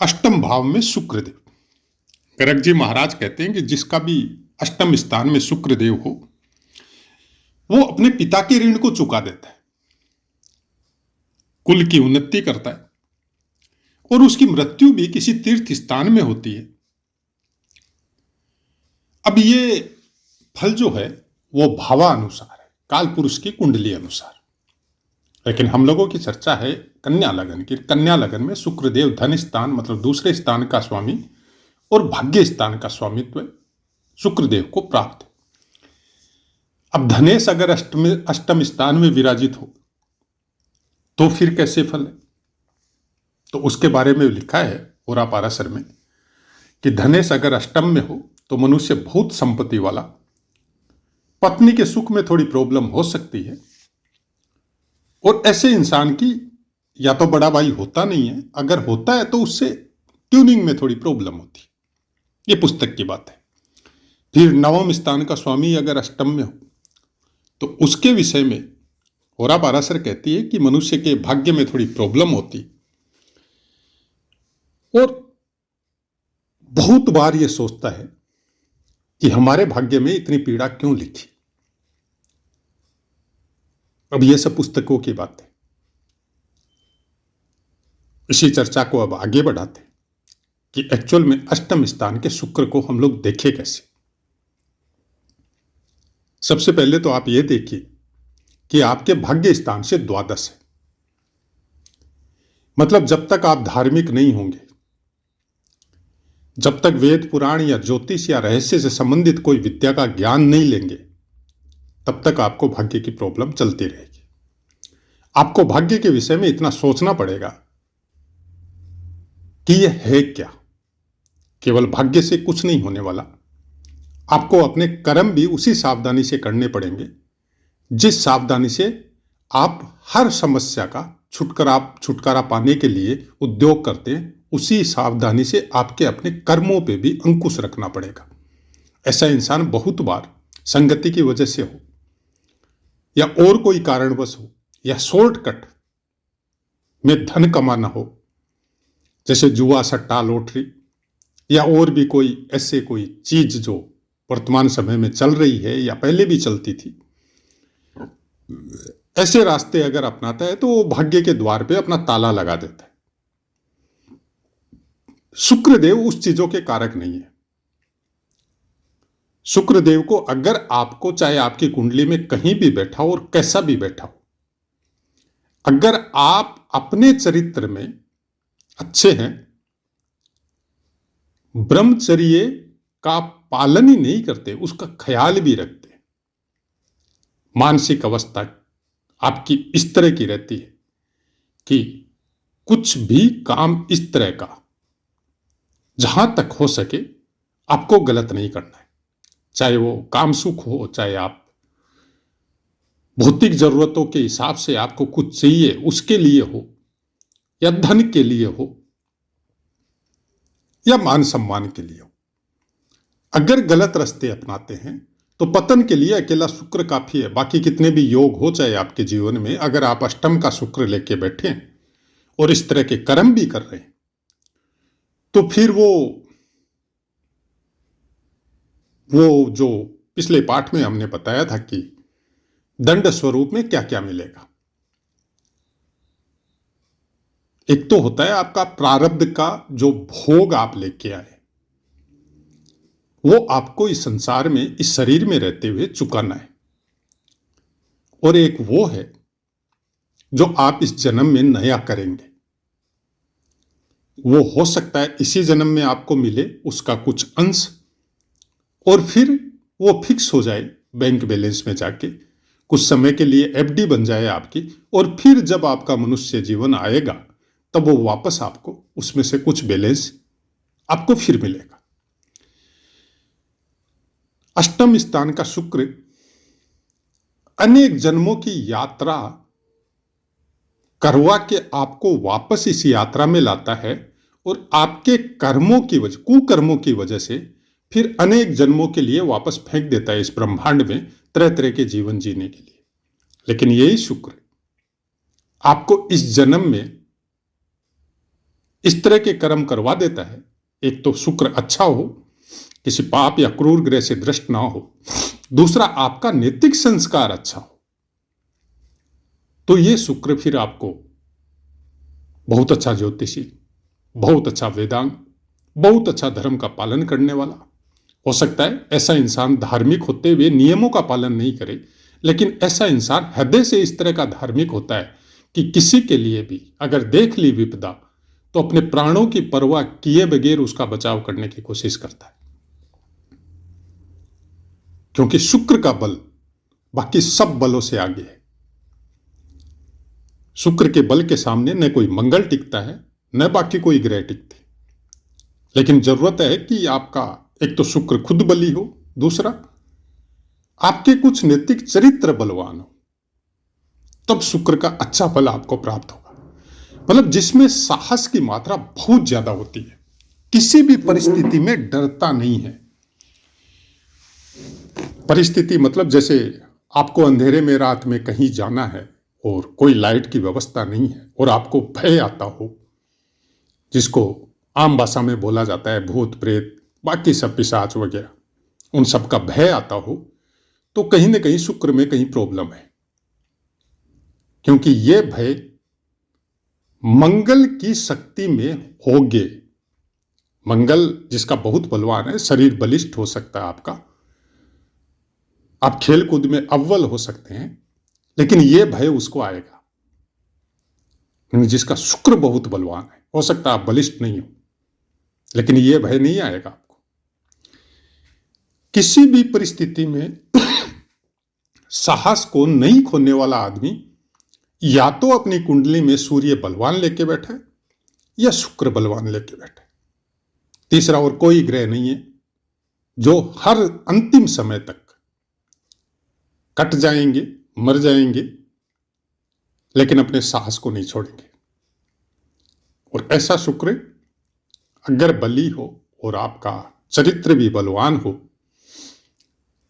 अष्टम भाव में शुक्रदेव। गर्ग जी महाराज कहते हैं कि जिसका भी अष्टम स्थान में शुक्रदेव हो वो अपने पिता के ऋण को चुका देता है, कुल की उन्नति करता है और उसकी मृत्यु भी किसी तीर्थ स्थान में होती है। अब ये फल जो है वो भावानुसार है, काल पुरुष की कुंडली अनुसार। लेकिन हम लोगों की चर्चा है कन्या लगन की। कन्या लगन में शुक्रदेव धन स्थान मतलब दूसरे स्थान का स्वामी और भाग्य स्थान का स्वामित्व शुक्रदेव को प्राप्त है। अब धनेश अगर अष्टम स्थान में विराजित हो तो फिर कैसे फल है? तो उसके बारे में लिखा है होरा पाराशर में कि धनेश अगर अष्टम में हो तो मनुष्य बहुत संपत्ति वाला, पत्नी के सुख में थोड़ी प्रॉब्लम हो सकती है और ऐसे इंसान की या तो बड़ा भाई होता नहीं है, अगर होता है तो उससे ट्यूनिंग में थोड़ी प्रॉब्लम होती है। ये पुस्तक की बात है। फिर नवम स्थान का स्वामी अगर अष्टम में हो तो उसके विषय में होरा पाराशर कहती है कि मनुष्य के भाग्य में थोड़ी प्रॉब्लम होती और बहुत बार ये सोचता है कि हमारे भाग्य में इतनी पीड़ा क्यों लिखी। अब ये सब पुस्तकों की बात है। इसी चर्चा को अब आगे बढ़ाते हैं कि एक्चुअल में अष्टम स्थान के शुक्र को हम लोग देखें कैसे। सबसे पहले तो आप ये देखिए कि आपके भाग्य स्थान से द्वादश है, मतलब जब तक आप धार्मिक नहीं होंगे, जब तक वेद पुराण या ज्योतिष या रहस्य से संबंधित कोई विद्या का ज्ञान नहीं लेंगे, तब तक आपको भाग्य की प्रॉब्लम चलती रहेगी। आपको भाग्य के विषय में इतना सोचना पड़ेगा कि यह है क्या। केवल भाग्य से कुछ नहीं होने वाला, आपको अपने कर्म भी उसी सावधानी से करने पड़ेंगे जिस सावधानी से आप हर समस्या का छुटकारा पाने के लिए उद्योग करते हैं। उसी सावधानी से आपके अपने कर्मों पे भी अंकुश रखना पड़ेगा। ऐसा इंसान बहुत बार संगति की वजह से हो या और कोई कारणवश हो या शॉर्टकट में धन कमाना हो, जैसे जुआ, सट्टा, लॉटरी या और भी कोई ऐसे कोई चीज जो वर्तमान समय में चल रही है या पहले भी चलती थी, ऐसे रास्ते अगर अपनाता है तो वो भाग्य के द्वार पे अपना ताला लगा देता है। शुक्रदेव उस चीजों के कारक नहीं है। शुक्रदेव को अगर आपको, चाहे आपकी कुंडली में कहीं भी बैठा हो और कैसा भी बैठा हो, अगर आप अपने चरित्र में अच्छे हैं, ब्रह्मचर्य का पालन ही नहीं करते, उसका ख्याल भी रखते, मानसिक अवस्था आपकी इस तरह की रहती है कि कुछ भी काम इस तरह का जहां तक हो सके आपको गलत नहीं करना है। चाहे वो काम सुख हो, चाहे आप भौतिक जरूरतों के हिसाब से आपको कुछ चाहिए उसके लिए हो, या धन के लिए हो, या मान सम्मान के लिए हो। अगर गलत रास्ते अपनाते हैं तो पतन के लिए अकेला शुक्र काफी है। बाकी कितने भी योग हो चाहे आपके जीवन में, अगर आप अष्टम का शुक्र लेके बैठे और इस तरह के कर्म भी कर रहे हैं तो फिर वो जो पिछले पाठ में हमने बताया था कि दंड स्वरूप में क्या क्या मिलेगा। एक तो होता है आपका प्रारब्ध का जो भोग आप लेके आए, वो आपको इस संसार में, इस शरीर में रहते हुए चुकाना है। और एक वो है जो आप इस जन्म में नया करेंगे। वो हो सकता है इसी जन्म में आपको मिले उसका कुछ अंश, और फिर वो फिक्स हो जाए बैंक बैलेंस में जाके, कुछ समय के लिए एफडी बन जाए आपकी, और फिर जब आपका मनुष्य जीवन आएगा तब वो वापस आपको उसमें से कुछ बैलेंस आपको फिर मिलेगा। अष्टम स्थान का शुक्र अनेक जन्मों की यात्रा करवा के आपको वापस इस यात्रा में लाता है और आपके कर्मों की वजह, कुकर्मों की वजह से फिर अनेक जन्मों के लिए वापस फेंक देता है इस ब्रह्मांड में तरह तरह के जीवन जीने के लिए। लेकिन यही शुक्र आपको इस जन्म में इस तरह के कर्म करवा देता है। एक तो शुक्र अच्छा हो, किसी पाप या क्रूर ग्रह से दृष्ट ना हो, दूसरा आपका नैतिक संस्कार अच्छा हो, तो ये शुक्र फिर आपको बहुत अच्छा ज्योतिषी, बहुत अच्छा वेदांग, बहुत अच्छा धर्म का पालन करने वाला हो सकता है। ऐसा इंसान धार्मिक होते हुए नियमों का पालन नहीं करे, लेकिन ऐसा इंसान हृदय से इस तरह का धार्मिक होता है कि किसी के लिए भी अगर देख ली विपदा तो अपने प्राणों की परवाह किए बगैर उसका बचाव करने की कोशिश करता है, क्योंकि शुक्र का बल बाकी सब बलों से आगे है। शुक्र के बल के सामने न कोई मंगल टिकता है, न बाकी कोई ग्रह टिकते। लेकिन जरूरत है कि आपका एक तो शुक्र खुद बली हो, दूसरा आपके कुछ नैतिक चरित्र बलवान हो, तब शुक्र का अच्छा फल आपको प्राप्त होगा। मतलब जिसमें साहस की मात्रा बहुत ज्यादा होती है, किसी भी परिस्थिति में डरता नहीं है। परिस्थिति मतलब जैसे आपको अंधेरे में रात में कहीं जाना है और कोई लाइट की व्यवस्था नहीं है और आपको भय आता हो, जिसको आम भाषा में बोला जाता है भूत प्रेत, बाकी सब पिशाच वगैरह, उन सब का भय आता हो, तो कहीं ना कहीं शुक्र में कहीं प्रॉब्लम है। क्योंकि ये भय मंगल की शक्ति में होगे। मंगल जिसका बहुत बलवान है, शरीर बलिष्ठ हो सकता है आपका, आप खेल कूद में अव्वल हो सकते हैं, लेकिन यह भय उसको आएगा। जिसका शुक्र बहुत बलवान है, हो सकता है आप बलिष्ठ नहीं हो, लेकिन यह भय नहीं आएगा आपको। किसी भी परिस्थिति में साहस को नहीं खोने वाला आदमी या तो अपनी कुंडली में सूर्य बलवान लेके बैठा है या शुक्र बलवान लेके बैठा है। तीसरा और कोई ग्रह नहीं है जो हर अंतिम समय तक कट जाएंगे, मर जाएंगे, लेकिन अपने साहस को नहीं छोड़ेंगे। और ऐसा शुक्र अगर बली हो और आपका चरित्र भी बलवान हो,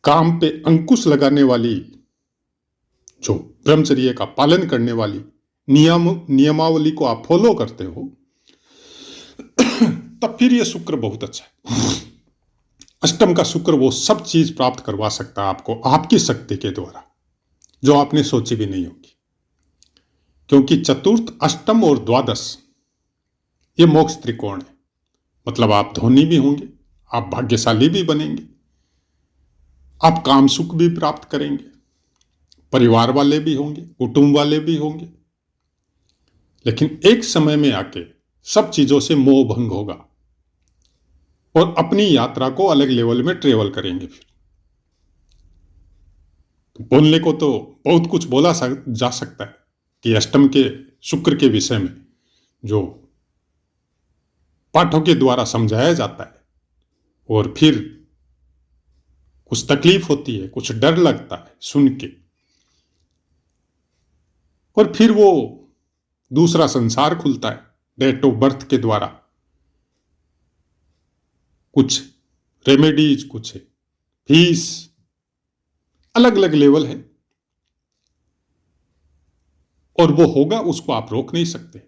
काम पे अंकुश लगाने वाली, जो ब्रह्मचर्य का पालन करने वाली नियमावली को आप फॉलो करते हो, तब फिर यह शुक्र बहुत अच्छा है। अष्टम का शुक्र वो सब चीज प्राप्त करवा सकता है आपको आपकी शक्ति के द्वारा, जो आपने सोची भी नहीं होगी। क्योंकि चतुर्थ, अष्टम और द्वादश ये मोक्ष त्रिकोण है। मतलब आप धनी भी होंगे, आप भाग्यशाली भी बनेंगे, आप काम सुख भी प्राप्त करेंगे, परिवार वाले भी होंगे, कुटुंब वाले भी होंगे, लेकिन एक समय में आके सब चीजों से मोह भंग होगा और अपनी यात्रा को अलग लेवल में ट्रेवल करेंगे। फिर तो बोलने को तो बहुत कुछ बोला जा सकता है कि अष्टम के शुक्र के विषय में जो पाठों के द्वारा समझाया जाता है, और फिर कुछ तकलीफ होती है, कुछ डर लगता है सुन के, और फिर वो दूसरा संसार खुलता है डेट ऑफ बर्थ के द्वारा। कुछ रेमेडीज, कुछ फीस, अलग अलग लेवल है, और वो होगा, उसको आप रोक नहीं सकते।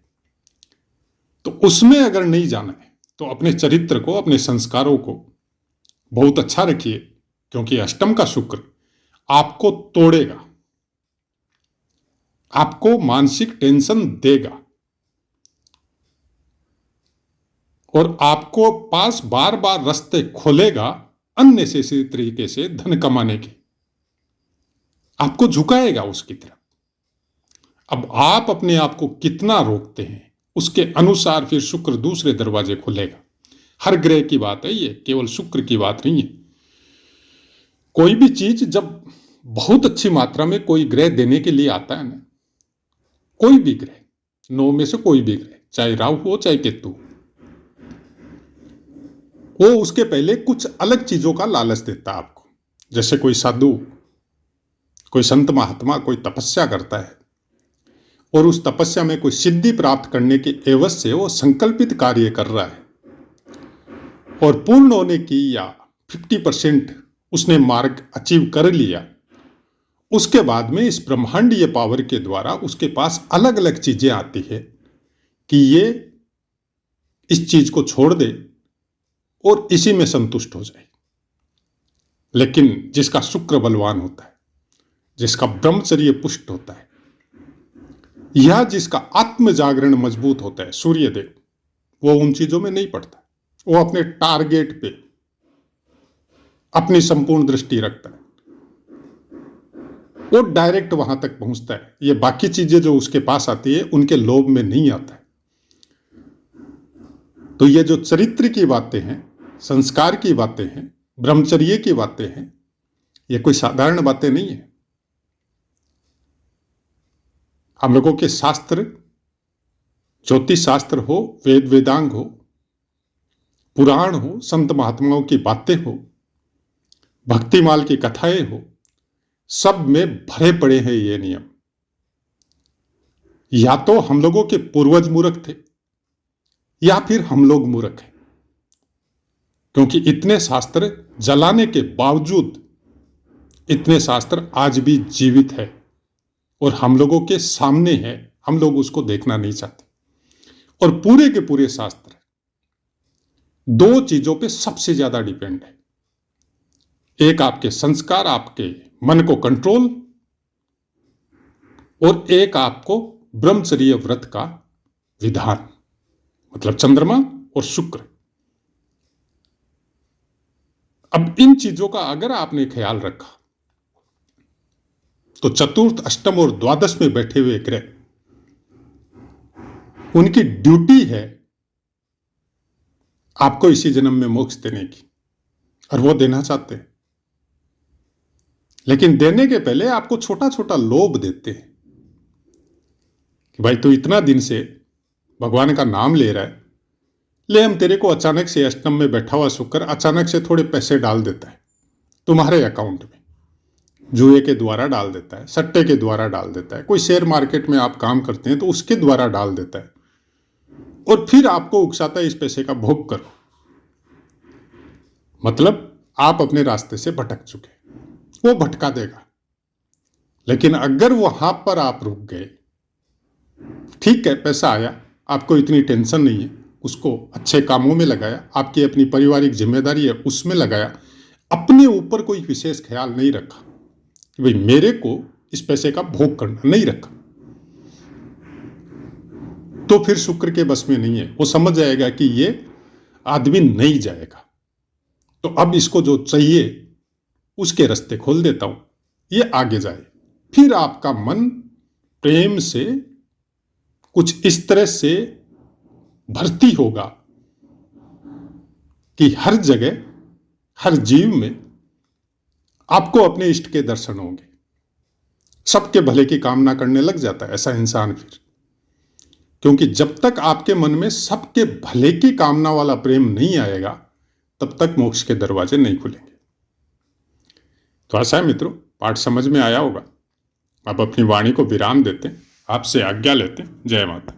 तो उसमें अगर नहीं जाना है तो अपने चरित्र को, अपने संस्कारों को बहुत अच्छा रखिए, क्योंकि अष्टम का शुक्र आपको तोड़ेगा, आपको मानसिक टेंशन देगा, और आपको पास बार बार रास्ते खोलेगा अननेसेसरी तरीके से धन कमाने के, आपको झुकाएगा उसकी तरफ। अब आप अपने आप को कितना रोकते हैं, उसके अनुसार फिर शुक्र दूसरे दरवाजे खोलेगा। हर ग्रह की बात है ये, केवल शुक्र की बात नहीं है। कोई भी चीज जब बहुत अच्छी मात्रा में कोई ग्रह देने के लिए आता है ना, कोई भी ग्रह, 9 में से कोई भी ग्रह, चाहे राहु हो चाहे केतु, वो उसके पहले कुछ अलग चीजों का लालच देता है आपको। जैसे कोई साधु, कोई संत महात्मा कोई तपस्या करता है और उस तपस्या में कोई सिद्धि प्राप्त करने के एवज से वो संकल्पित कार्य कर रहा है, और पूर्ण होने की या 50% उसने मार्ग अचीव कर लिया, उसके बाद में इस ब्रह्मांडीय पावर के द्वारा उसके पास अलग अलग चीजें आती है कि ये इस चीज को छोड़ दे और इसी में संतुष्ट हो जाए। लेकिन जिसका शुक्र बलवान होता है, जिसका ब्रह्मचर्य पुष्ट होता है, या जिसका आत्म जागरण मजबूत होता है, सूर्यदेव, वो उन चीजों में नहीं पड़ता। वो अपने टारगेट पे अपनी संपूर्ण दृष्टि रखता है, वो डायरेक्ट वहां तक पहुंचता है। ये बाकी चीजें जो उसके पास आती है उनके लोभ में नहीं आता है। तो ये जो चरित्र की बातें हैं, संस्कार की बातें हैं, ब्रह्मचर्य की बातें हैं, ये कोई साधारण बातें नहीं है। हम लोगों के शास्त्र, ज्योतिष शास्त्र हो, वेद वेदांग हो, पुराण हो, संत महात्माओं की बातें हो, भक्तिमाल की कथाएं हो, सब में भरे पड़े हैं ये नियम। या तो हम लोगों के पूर्वज मूर्ख थे या फिर हम लोग मूर्ख हैं, क्योंकि इतने शास्त्र जलाने के बावजूद इतने शास्त्र आज भी जीवित है और हम लोगों के सामने है। हम लोग उसको देखना नहीं चाहते। और पूरे के पूरे शास्त्र दो चीजों पे सबसे ज्यादा डिपेंड है। एक आपके संस्कार, आपके मन को कंट्रोल, और एक आपको ब्रह्मचर्य व्रत का विधान, मतलब चंद्रमा और शुक्र। अब इन चीजों का अगर आपने ख्याल रखा तो चतुर्थ, अष्टम और द्वादश में बैठे हुए ग्रह, उनकी ड्यूटी है आपको इसी जन्म में मोक्ष देने की, और वो देना चाहते हैं। लेकिन देने के पहले आपको छोटा छोटा लोभ देते हैं कि भाई तू इतना दिन से भगवान का नाम ले रहा है, ले हम तेरे को अचानक से अष्टम में बैठा हुआ शुक्र अचानक से थोड़े पैसे डाल देता है तुम्हारे अकाउंट में, जुए के द्वारा डाल देता है, सट्टे के द्वारा डाल देता है, कोई शेयर मार्केट में आप काम करते हैं तो उसके द्वारा डाल देता है, और फिर आपको उकसाता है इस पैसे का भोग करो। मतलब आप अपने रास्ते से भटक चुके, वो भटका देगा। लेकिन अगर वहां पर आप रुक गए, ठीक है पैसा आया, आपको इतनी टेंशन नहीं है, उसको अच्छे कामों में लगाया, आपकी अपनी पारिवारिक जिम्मेदारी है उसमें लगाया, अपने ऊपर कोई विशेष ख्याल नहीं रखा कि भाई मेरे को इस पैसे का भोग करना, नहीं रखा, तो फिर शुक्र के बस में नहीं है। वो समझ जाएगा कि ये आदमी नहीं जाएगा, तो अब इसको जो चाहिए उसके रास्ते खोल देता हूं, ये आगे जाए। फिर आपका मन प्रेम से कुछ इस तरह से भर्ती होगा कि हर जगह, हर जीव में आपको अपने इष्ट के दर्शन होंगे। सबके भले की कामना करने लग जाता है ऐसा इंसान फिर, क्योंकि जब तक आपके मन में सबके भले की कामना वाला प्रेम नहीं आएगा तब तक मोक्ष के दरवाजे नहीं खुलेंगे। तो आशा है मित्रों पाठ समझ में आया होगा। अब अपनी वाणी को विराम देते हैं, आपसे आज्ञा लेते हैं। जय माता।